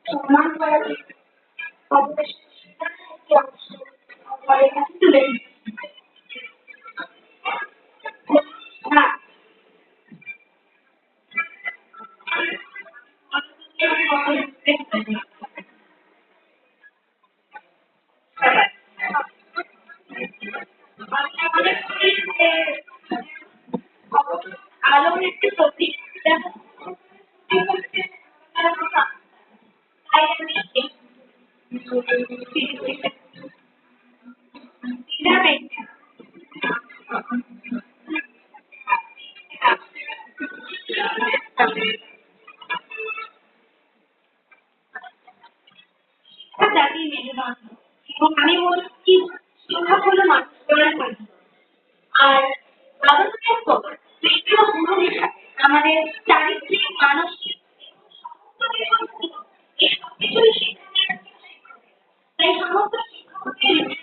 সম্মান করা অবশ্যই তুলে আলোর একটি প্রতীক জাতির মেরুদণ্ড এবং আমি বলছি শিক্ষা হলো মানুষ গড়ার মাধ্যম আর আলোচনার পর গুরু হিসাবে আমাদের চারিত্রিক মানসিক এই সবকিছুই শিক্ষা তাই সমস্ত শিক্ষকদের